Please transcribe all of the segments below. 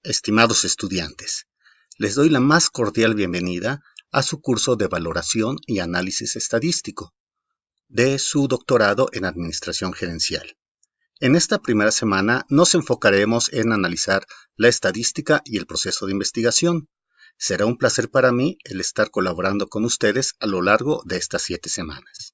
Estimados estudiantes, les doy la más cordial bienvenida a su curso de Valoración y Análisis Estadístico de su doctorado en Administración Gerencial. En esta primera semana nos enfocaremos en analizar la estadística y el proceso de investigación. Será un placer para mí el estar colaborando con ustedes a lo largo de estas 7 semanas.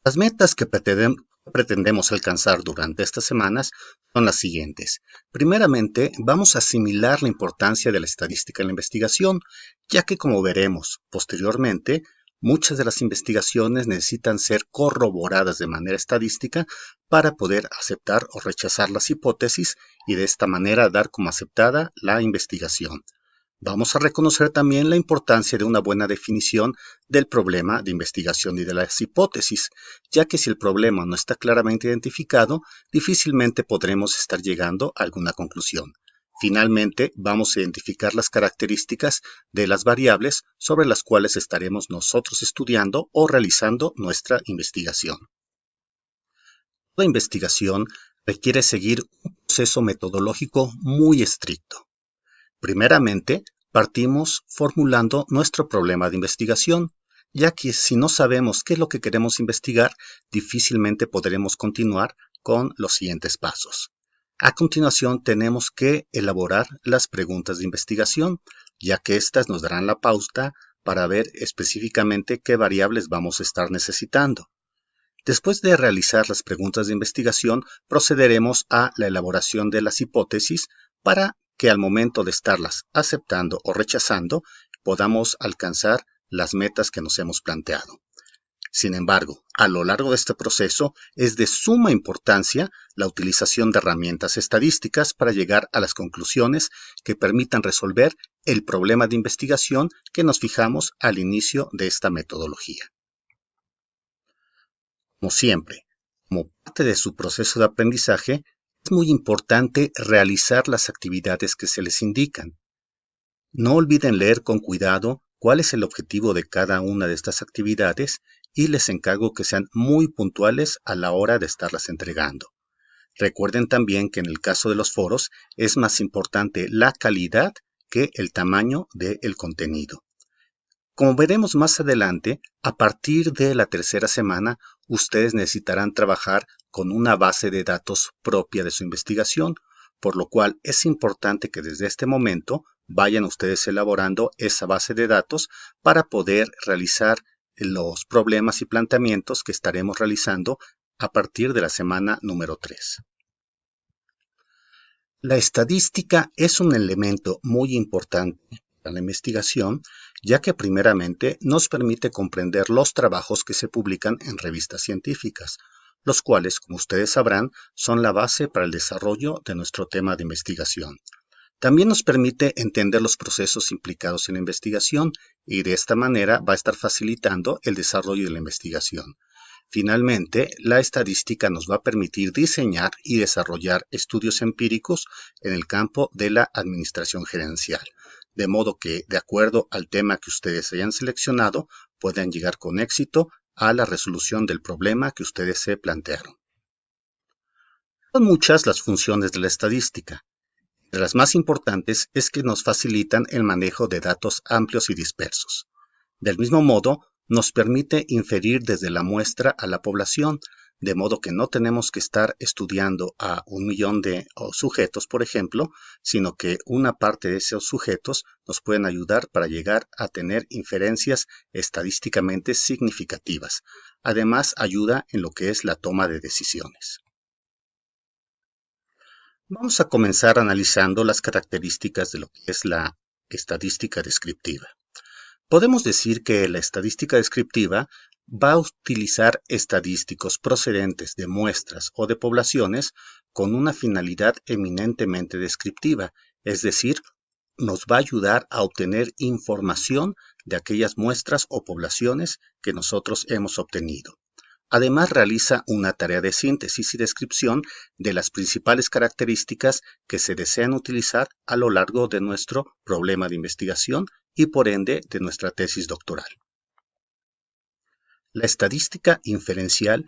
Las metas que pretendemos alcanzar durante estas semanas son las siguientes. Primeramente, vamos a asimilar la importancia de la estadística en la investigación, ya que como veremos posteriormente, muchas de las investigaciones necesitan ser corroboradas de manera estadística para poder aceptar o rechazar las hipótesis y de esta manera dar como aceptada la investigación. Vamos a reconocer también la importancia de una buena definición del problema de investigación y de las hipótesis, ya que si el problema no está claramente identificado, difícilmente podremos estar llegando a alguna conclusión. Finalmente, vamos a identificar las características de las variables sobre las cuales estaremos nosotros estudiando o realizando nuestra investigación. Toda investigación requiere seguir un proceso metodológico muy estricto. Primeramente, partimos formulando nuestro problema de investigación, ya que si no sabemos qué es lo que queremos investigar, difícilmente podremos continuar con los siguientes pasos. A continuación, tenemos que elaborar las preguntas de investigación, ya que éstas nos darán la pauta para ver específicamente qué variables vamos a estar necesitando. Después de realizar las preguntas de investigación, procederemos a la elaboración de las hipótesis para que al momento de estarlas aceptando o rechazando podamos alcanzar las metas que nos hemos planteado. Sin embargo, a lo largo de este proceso es de suma importancia la utilización de herramientas estadísticas para llegar a las conclusiones que permitan resolver el problema de investigación que nos fijamos al inicio de esta metodología. Como siempre, como parte de su proceso de aprendizaje, es muy importante realizar las actividades que se les indican. No olviden leer con cuidado cuál es el objetivo de cada una de estas actividades y les encargo que sean muy puntuales a la hora de estarlas entregando. Recuerden también que en el caso de los foros es más importante la calidad que el tamaño del contenido. Como veremos más adelante, a partir de la tercera semana, ustedes necesitarán trabajar con una base de datos propia de su investigación, por lo cual es importante que desde este momento vayan ustedes elaborando esa base de datos para poder realizar los problemas y planteamientos que estaremos realizando a partir de la semana número 3. La estadística es un elemento muy importante para la investigación, ya que primeramente nos permite comprender los trabajos que se publican en revistas científicas, los cuales, como ustedes sabrán, son la base para el desarrollo de nuestro tema de investigación. También nos permite entender los procesos implicados en la investigación y de esta manera va a estar facilitando el desarrollo de la investigación. Finalmente, la estadística nos va a permitir diseñar y desarrollar estudios empíricos en el campo de la administración gerencial, de modo que, de acuerdo al tema que ustedes hayan seleccionado, puedan llegar con éxito a la resolución del problema que ustedes se plantearon. Son muchas las funciones de la estadística. De las más importantes es que nos facilitan el manejo de datos amplios y dispersos. Del mismo modo, nos permite inferir desde la muestra a la población, de modo que no tenemos que estar estudiando a 1 millón de sujetos, por ejemplo, sino que una parte de esos sujetos nos pueden ayudar para llegar a tener inferencias estadísticamente significativas. Además, ayuda en lo que es la toma de decisiones. Vamos a comenzar analizando las características de lo que es la estadística descriptiva. Podemos decir que la estadística descriptiva va a utilizar estadísticos procedentes de muestras o de poblaciones con una finalidad eminentemente descriptiva, es decir, nos va a ayudar a obtener información de aquellas muestras o poblaciones que nosotros hemos obtenido. Además, realiza una tarea de síntesis y descripción de las principales características que se desean utilizar a lo largo de nuestro problema de investigación y por ende de nuestra tesis doctoral. La estadística inferencial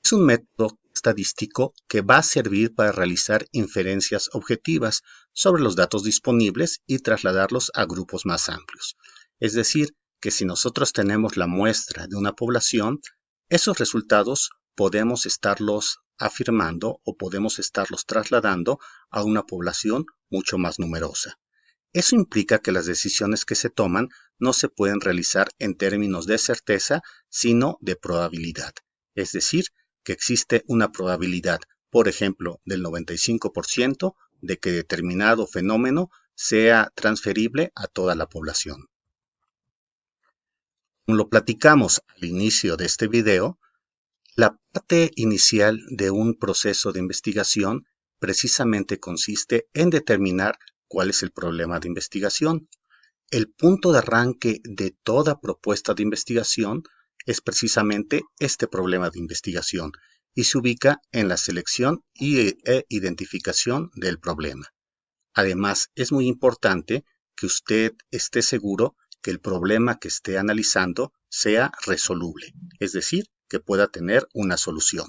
Es un método estadístico que va a servir para realizar inferencias objetivas sobre los datos disponibles y trasladarlos a grupos más amplios. Es decir, que si nosotros tenemos la muestra de una población, esos resultados podemos estarlos afirmando o podemos estarlos trasladando a una población mucho más numerosa. Eso implica que las decisiones que se toman no se pueden realizar en términos de certeza, sino de probabilidad. Es decir, que existe una probabilidad, por ejemplo, del 95% de que determinado fenómeno sea transferible a toda la población. Como lo platicamos al inicio de este video, la parte inicial de un proceso de investigación precisamente consiste en determinar cuál es el problema de investigación. El punto de arranque de toda propuesta de investigación es precisamente este problema de investigación y se ubica en la selección e identificación del problema. Además, es muy importante que usted esté seguro que el problema que esté analizando sea resoluble, es decir, que pueda tener una solución.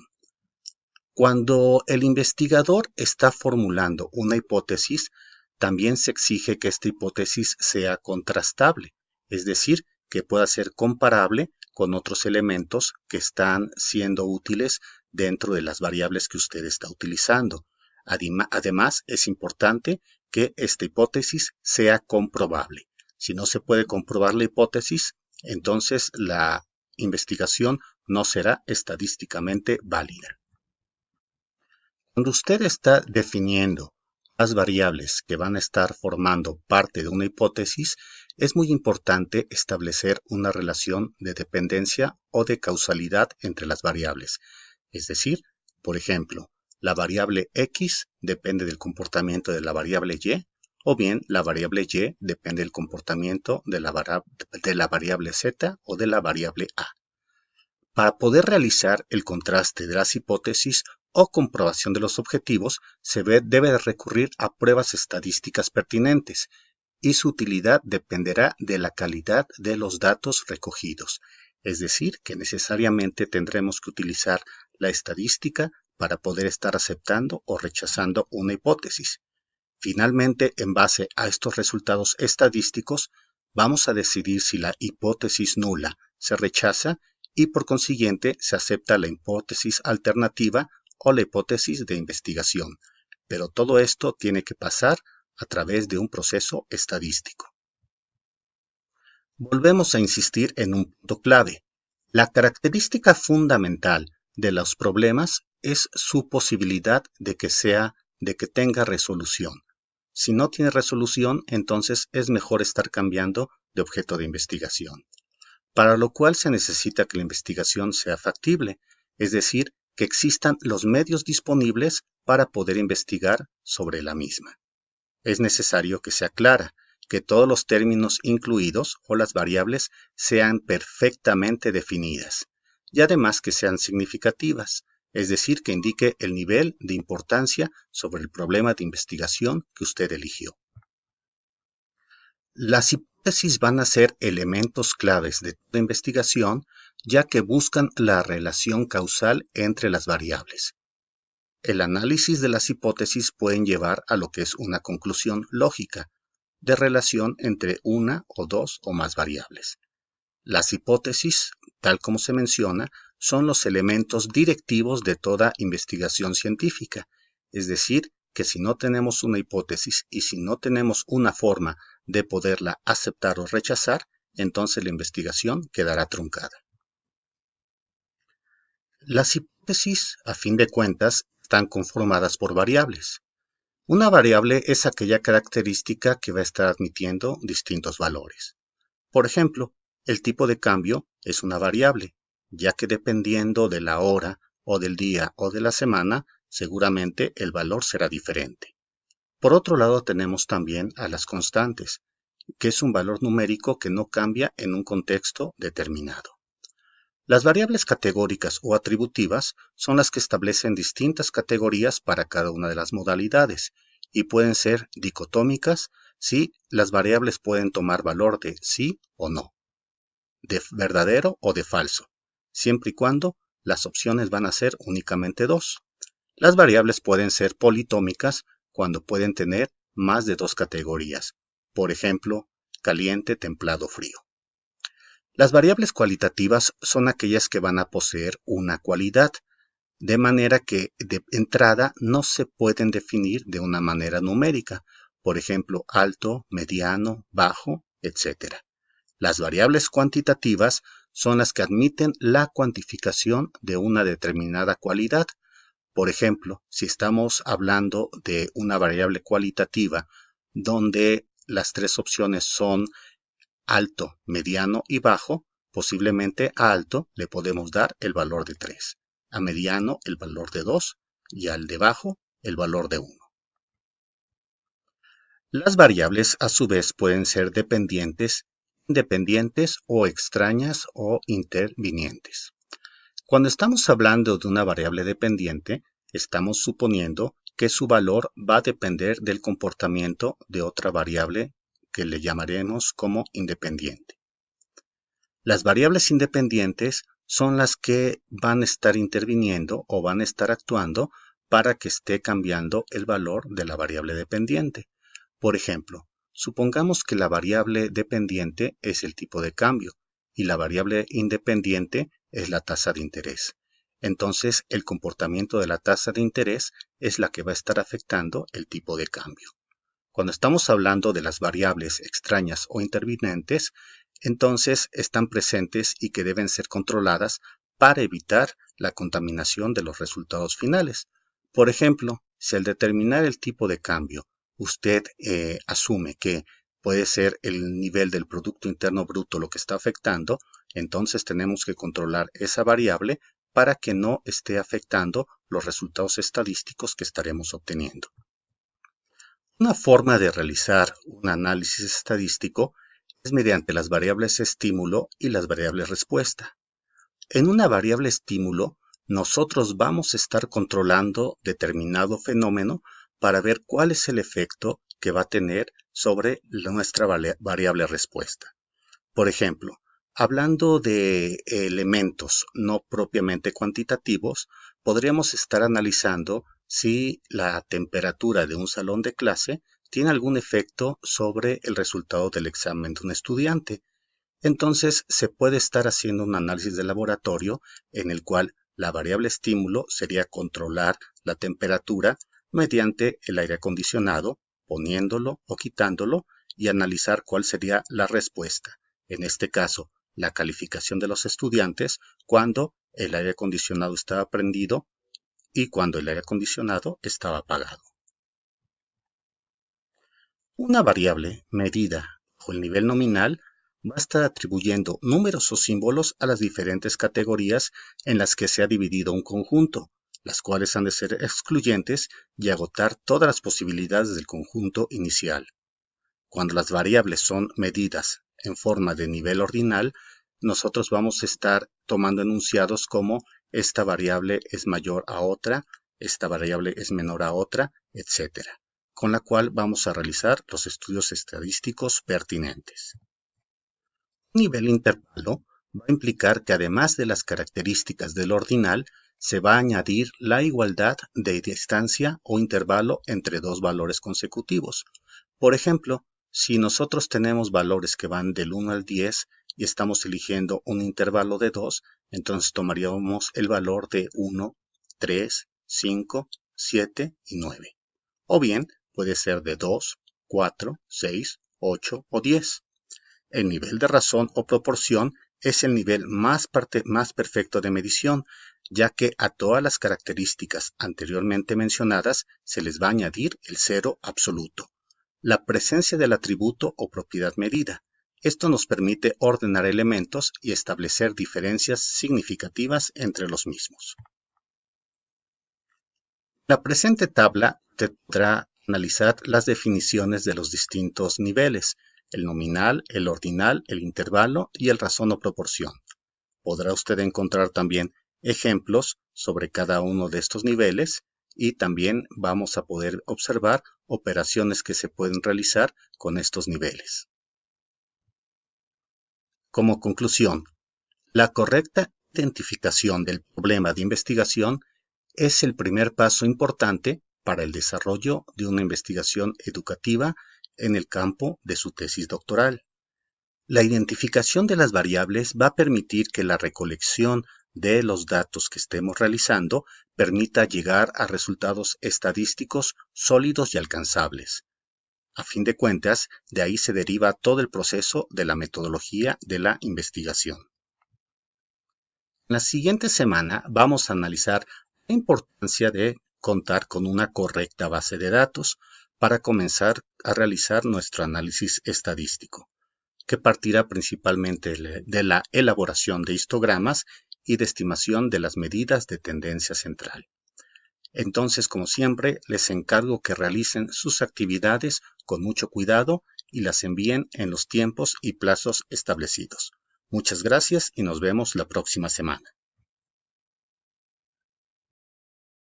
Cuando el investigador está formulando una hipótesis, también se exige que esta hipótesis sea contrastable, es decir, que pueda ser comparable con otros elementos que están siendo útiles dentro de las variables que usted está utilizando. Además, es importante que esta hipótesis sea comprobable. Si no se puede comprobar la hipótesis, entonces la investigación no será estadísticamente válida. Cuando usted está definiendo las variables que van a estar formando parte de una hipótesis, es muy importante establecer una relación de dependencia o de causalidad entre las variables. Es decir, por ejemplo, la variable X depende del comportamiento de la variable Y, o bien la variable Y depende del comportamiento de la variable Z o de la variable A. Para poder realizar el contraste de las hipótesis o comprobación de los objetivos, se debe recurrir a pruebas estadísticas pertinentes y su utilidad dependerá de la calidad de los datos recogidos. Es decir, que necesariamente tendremos que utilizar la estadística para poder estar aceptando o rechazando una hipótesis. Finalmente, en base a estos resultados estadísticos, vamos a decidir si la hipótesis nula se rechaza y por consiguiente se acepta la hipótesis alternativa o la hipótesis de investigación. Pero todo esto tiene que pasar a través de un proceso estadístico. Volvemos a insistir en un punto clave. La característica fundamental de los problemas es su posibilidad de que tenga resolución. Si no tiene resolución, entonces es mejor estar cambiando de objeto de investigación. Para lo cual se necesita que la investigación sea factible, es decir, que existan los medios disponibles para poder investigar sobre la misma. Es necesario que sea clara, que todos los términos incluidos o las variables sean perfectamente definidas, y además que sean significativas, es decir, que indique el nivel de importancia sobre el problema de investigación que usted eligió. Las hipótesis van a ser elementos claves de toda investigación, ya que buscan la relación causal entre las variables. El análisis de las hipótesis pueden llevar a lo que es una conclusión lógica de relación entre una o dos o más variables. Las hipótesis, tal como se menciona, son los elementos directivos de toda investigación científica, es decir, que si no tenemos una hipótesis y si no tenemos una forma de poderla aceptar o rechazar, entonces la investigación quedará truncada. Las hipótesis, a fin de cuentas, están conformadas por variables. Una variable es aquella característica que va a estar admitiendo distintos valores. Por ejemplo, el tipo de cambio es una variable, ya que dependiendo de la hora o del día o de la semana, seguramente el valor será diferente. Por otro lado, tenemos también a las constantes, que es un valor numérico que no cambia en un contexto determinado. Las variables categóricas o atributivas son las que establecen distintas categorías para cada una de las modalidades y pueden ser dicotómicas si las variables pueden tomar valor de sí o no, de verdadero o de falso, siempre y cuando las opciones van a ser únicamente dos. Las variables pueden ser politómicas cuando pueden tener más de dos categorías. Por ejemplo, caliente, templado, frío. Las variables cualitativas son aquellas que van a poseer una cualidad, de manera que de entrada no se pueden definir de una manera numérica, por ejemplo, alto, mediano, bajo, etc. Las variables cuantitativas son las que admiten la cuantificación de una determinada cualidad. Por ejemplo, si estamos hablando de una variable cualitativa donde las tres opciones son alto, mediano y bajo, posiblemente a alto le podemos dar el valor de 3, a mediano el valor de 2 y al de bajo el valor de 1. Las variables a su vez pueden ser dependientes, independientes o extrañas o intervinientes. Cuando estamos hablando de una variable dependiente, estamos suponiendo que su valor va a depender del comportamiento de otra variable que le llamaremos como independiente. Las variables independientes son las que van a estar interviniendo o van a estar actuando para que esté cambiando el valor de la variable dependiente. Por ejemplo, supongamos que la variable dependiente es el tipo de cambio y la variable independiente es la tasa de interés. Entonces, el comportamiento de la tasa de interés es la que va a estar afectando el tipo de cambio. Cuando estamos hablando de las variables extrañas o intervinientes, entonces están presentes y que deben ser controladas para evitar la contaminación de los resultados finales. Por ejemplo, si al determinar el tipo de cambio usted asume que puede ser el nivel del Producto Interno Bruto lo que está afectando, entonces tenemos que controlar esa variable para que no esté afectando los resultados estadísticos que estaremos obteniendo. Una forma de realizar un análisis estadístico es mediante las variables estímulo y las variables respuesta. En una variable estímulo, nosotros vamos a estar controlando determinado fenómeno para ver cuál es el efecto que va a tener sobre nuestra variable respuesta. Por ejemplo, hablando de elementos no propiamente cuantitativos, podríamos estar analizando si la temperatura de un salón de clase tiene algún efecto sobre el resultado del examen de un estudiante. Entonces, se puede estar haciendo un análisis de laboratorio en el cual la variable estímulo sería controlar la temperatura mediante el aire acondicionado, poniéndolo o quitándolo, y analizar cuál sería la respuesta. En este caso, la calificación de los estudiantes cuando el aire acondicionado estaba prendido y cuando el aire acondicionado estaba apagado. Una variable medida bajo el nivel nominal va a estar atribuyendo números o símbolos a las diferentes categorías en las que se ha dividido un conjunto, las cuales han de ser excluyentes y agotar todas las posibilidades del conjunto inicial. Cuando las variables son medidas en forma de nivel ordinal, nosotros vamos a estar tomando enunciados como esta variable es mayor a otra, esta variable es menor a otra, etc., con la cual vamos a realizar los estudios estadísticos pertinentes. Un nivel intervalo va a implicar que además de las características del ordinal, se va a añadir la igualdad de distancia o intervalo entre dos valores consecutivos. Por ejemplo, si nosotros tenemos valores que van del 1 al 10 y estamos eligiendo un intervalo de 2, entonces tomaríamos el valor de 1, 3, 5, 7 y 9. O bien puede ser de 2, 4, 6, 8 o 10. El nivel de razón o proporción es el nivel más perfecto de medición, ya que a todas las características anteriormente mencionadas se les va a añadir el cero absoluto. La presencia del atributo o propiedad medida. Esto nos permite ordenar elementos y establecer diferencias significativas entre los mismos. La presente tabla tendrá analizar las definiciones de los distintos niveles, el nominal, el ordinal, el intervalo y el razón o proporción. Podrá usted encontrar también ejemplos sobre cada uno de estos niveles y también vamos a poder observar operaciones que se pueden realizar con estos niveles. Como conclusión, la correcta identificación del problema de investigación es el primer paso importante para el desarrollo de una investigación educativa en el campo de su tesis doctoral. La identificación de las variables va a permitir que la recolección de los datos que estemos realizando permita llegar a resultados estadísticos sólidos y alcanzables. A fin de cuentas, de ahí se deriva todo el proceso de la metodología de la investigación. En la siguiente semana vamos a analizar la importancia de contar con una correcta base de datos para comenzar a realizar nuestro análisis estadístico, que partirá principalmente de la elaboración de histogramas y de estimación de las medidas de tendencia central. Entonces, como siempre, les encargo que realicen sus actividades con mucho cuidado y las envíen en los tiempos y plazos establecidos. Muchas gracias y nos vemos la próxima semana.